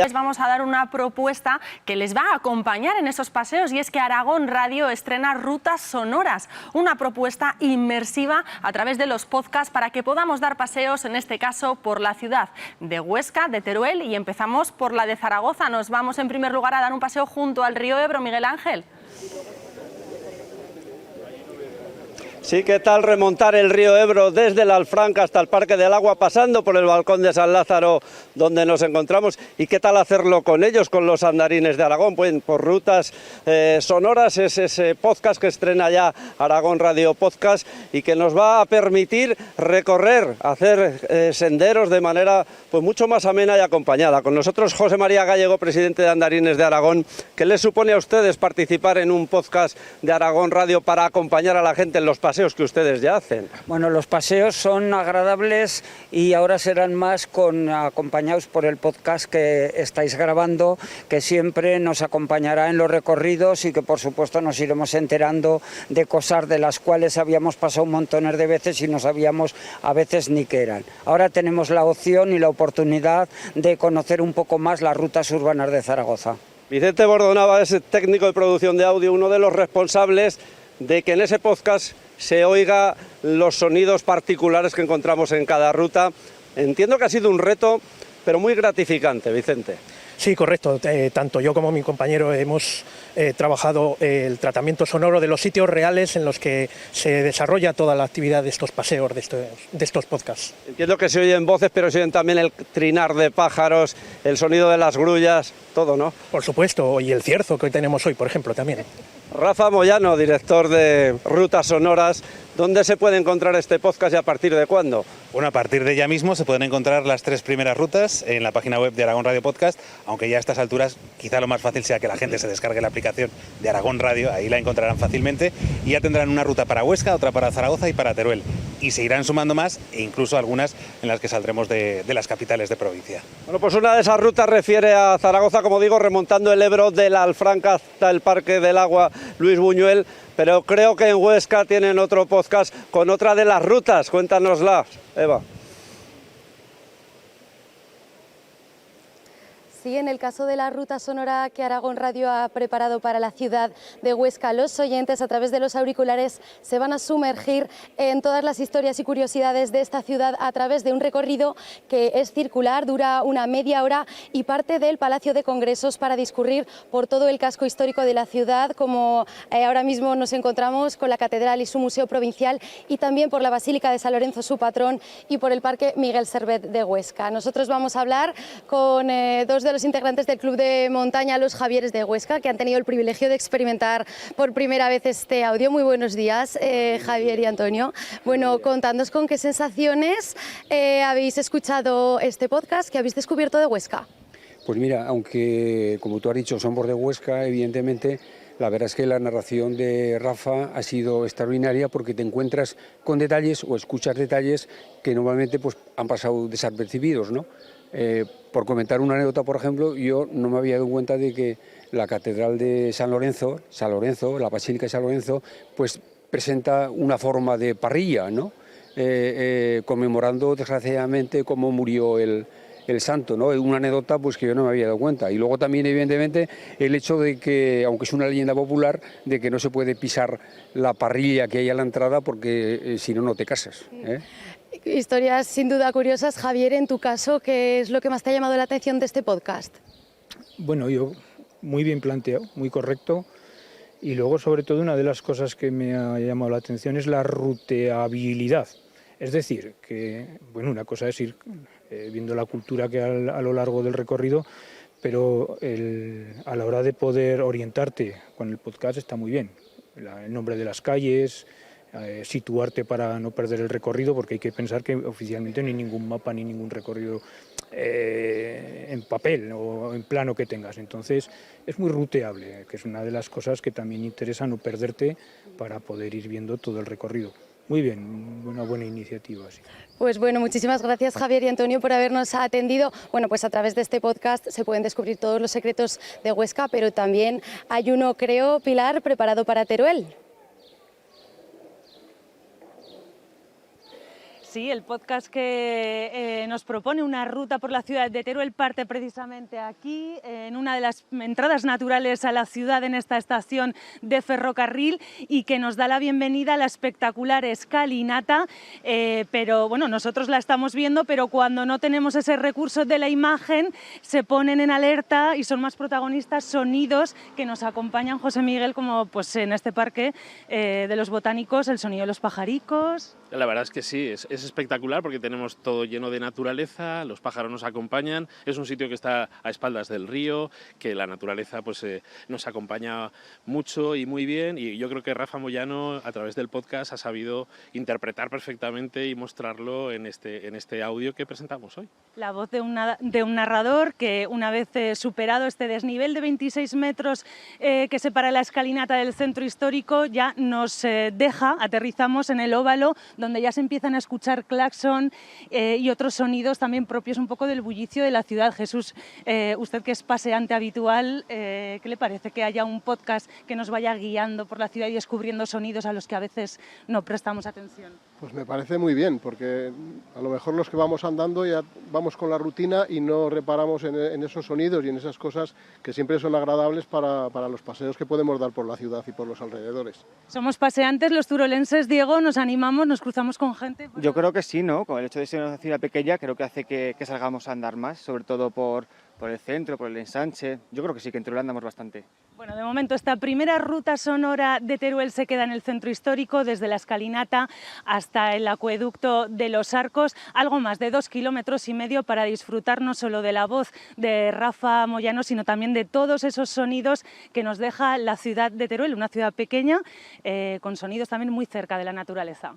Les vamos a dar una propuesta que les va a acompañar en esos paseos, y es que Aragón Radio estrena Rutas Sonoras, una propuesta inmersiva a través de los podcasts para que podamos dar paseos, en este caso por la ciudad de Huesca, de Teruel, y empezamos por la de Zaragoza. Nos vamos en primer lugar a dar un paseo junto al río Ebro, Miguel Ángel. Sí, ¿qué tal remontar el río Ebro desde la Alfranca hasta el Parque del Agua, pasando por el balcón de San Lázaro, donde nos encontramos? ¿Y qué tal hacerlo con ellos, con los andarines de Aragón? Pues por Rutas Sonoras, es ese podcast que estrena ya Aragón Radio Podcast y que nos va a permitir recorrer, hacer senderos de manera pues mucho más amena y acompañada. Con nosotros José María Gallego, presidente de Andarines de Aragón. ¿Qué les supone a ustedes participar en un podcast de Aragón Radio para acompañar a la gente en los paseos que ustedes ya hacen? Bueno, los paseos son agradables y ahora serán más acompañados por el podcast que estáis grabando, que siempre nos acompañará en los recorridos y que por supuesto nos iremos enterando de cosas de las cuales habíamos pasado montones de veces y no sabíamos a veces ni qué eran. Ahora tenemos la opción y la oportunidad de conocer un poco más las rutas urbanas de Zaragoza. Vicente Bordonava es técnico de producción de audio, uno de los responsables de que en ese podcast se oiga los sonidos particulares que encontramos en cada ruta. Entiendo que ha sido un reto, pero muy gratificante, Vicente. Sí, correcto. Tanto yo como mi compañero hemos trabajado el tratamiento sonoro de los sitios reales en los que se desarrolla toda la actividad de estos paseos, de estos podcasts. Entiendo que se oyen voces, pero se oyen también el trinar de pájaros, el sonido de las grullas, todo, ¿no? Por supuesto, y el cierzo que hoy tenemos hoy, por ejemplo, también. Rafa Moyano, director de Rutas Sonoras, ¿dónde se puede encontrar este podcast y a partir de cuándo? Bueno, a partir de ya mismo se pueden encontrar las 3 primeras rutas en la página web de Aragón Radio Podcast, aunque ya a estas alturas quizá lo más fácil sea que la gente se descargue la aplicación de Aragón Radio, ahí la encontrarán fácilmente, y ya tendrán una ruta para Huesca, otra para Zaragoza y para Teruel, y se irán sumando más, e incluso algunas en las que saldremos de las capitales de provincia. Bueno, pues una de esas rutas refiere a Zaragoza, como digo, remontando el Ebro de la Alfranca hasta el Parque del Agua Luis Buñuel, pero creo que en Huesca tienen otro podcast con otra de las rutas. Cuéntanosla, Eva. Sí, en el caso de la ruta sonora que Aragón Radio ha preparado para la ciudad de Huesca, los oyentes a través de los auriculares se van a sumergir en todas las historias y curiosidades de esta ciudad a través de un recorrido que es circular, dura una media hora y parte del Palacio de Congresos para discurrir por todo el casco histórico de la ciudad, como ahora mismo nos encontramos con la Catedral y su Museo Provincial, y también por la Basílica de San Lorenzo, su patrón, y por el Parque Miguel Servet de Huesca. Nosotros vamos a hablar con dos de los integrantes del Club de Montaña Los Javieres de Huesca, que han tenido el privilegio de experimentar por primera vez este audio. Muy buenos días, Javier y Antonio. Bueno, contadnos con qué sensaciones habéis escuchado este podcast, que habéis descubierto de Huesca. Pues mira, aunque como tú has dicho somos de Huesca, evidentemente la verdad es que la narración de Rafa ha sido extraordinaria, porque te encuentras con detalles o escuchas detalles que normalmente pues han pasado desapercibidos, ¿no? Por comentar una anécdota, por ejemplo, yo no me había dado cuenta de que la Catedral de San Lorenzo, la Basílica de San Lorenzo, pues presenta una forma de parrilla, ¿no? Conmemorando desgraciadamente cómo murió el santo, ¿no? Una anécdota pues que yo no me había dado cuenta. Y luego también, evidentemente, el hecho de que, aunque es una leyenda popular, de que no se puede pisar la parrilla que hay a la entrada, porque si no, no te casas, ¿eh? Historias sin duda curiosas. Javier, en tu caso, ¿qué es lo que más te ha llamado la atención de este podcast? Bueno, yo muy bien planteado, muy correcto, y luego sobre todo una de las cosas que me ha llamado la atención es la ruteabilidad. Es decir, que bueno, una cosa es ir viendo la cultura que a lo largo del recorrido, pero a la hora de poder orientarte con el podcast está muy bien. El nombre de las calles, situarte para no perder el recorrido, porque hay que pensar que oficialmente no hay ningún mapa ni ningún recorrido en papel o en plano que tengas. Entonces es muy ruteable, que es una de las cosas que también interesa, no perderte para poder ir viendo todo el recorrido. Muy bien, una buena iniciativa. Sí. Pues bueno, muchísimas gracias Javier y Antonio por habernos atendido. Bueno, pues a través de este podcast se pueden descubrir todos los secretos de Huesca, pero también hay uno, creo, Pilar, preparado para Teruel. sí, el podcast que nos propone una ruta por la ciudad de Teruel parte precisamente aquí, en una de las entradas naturales a la ciudad en esta estación de ferrocarril, y que nos da la bienvenida a la espectacular escalinata, pero bueno, nosotros la estamos viendo, pero cuando no tenemos ese recurso de la imagen se ponen en alerta y son más protagonistas sonidos que nos acompañan, José Miguel, como pues en este parque de los botánicos, el sonido de los pajaricos. La verdad es que sí, es espectacular porque tenemos todo lleno de naturaleza, los pájaros nos acompañan, es un sitio que está a espaldas del río, que la naturaleza pues, nos acompaña mucho y muy bien, y yo creo que Rafa Moyano a través del podcast ha sabido interpretar perfectamente y mostrarlo en este audio que presentamos hoy. La voz de un narrador que, una vez superado este desnivel de 26 metros que separa la escalinata del centro histórico, ya nos aterrizamos en el óvalo, donde ya se empiezan a escuchar claxon y otros sonidos también propios un poco del bullicio de la ciudad. Jesús, usted que es paseante habitual, ¿qué le parece que haya un podcast que nos vaya guiando por la ciudad y descubriendo sonidos a los que a veces no prestamos atención? Pues me parece muy bien, porque a lo mejor los que vamos andando ya vamos con la rutina y no reparamos en esos sonidos y en esas cosas que siempre son agradables para los paseos que podemos dar por la ciudad y por los alrededores. Somos paseantes, los turolenses, Diego, nos animamos, nos cruzamos con gente. Yo creo que sí, ¿no? Con el hecho de ser una ciudad pequeña, creo que hace que salgamos a andar más, sobre todo por el centro, por el ensanche. Yo creo que sí, que en Teruel andamos bastante. Bueno, de momento esta primera ruta sonora de Teruel se queda en el centro histórico, desde la escalinata hasta el acueducto de los Arcos, algo más de 2,5 kilómetros para disfrutar no solo de la voz de Rafa Moyano, sino también de todos esos sonidos que nos deja la ciudad de Teruel, una ciudad pequeña con sonidos también muy cerca de la naturaleza.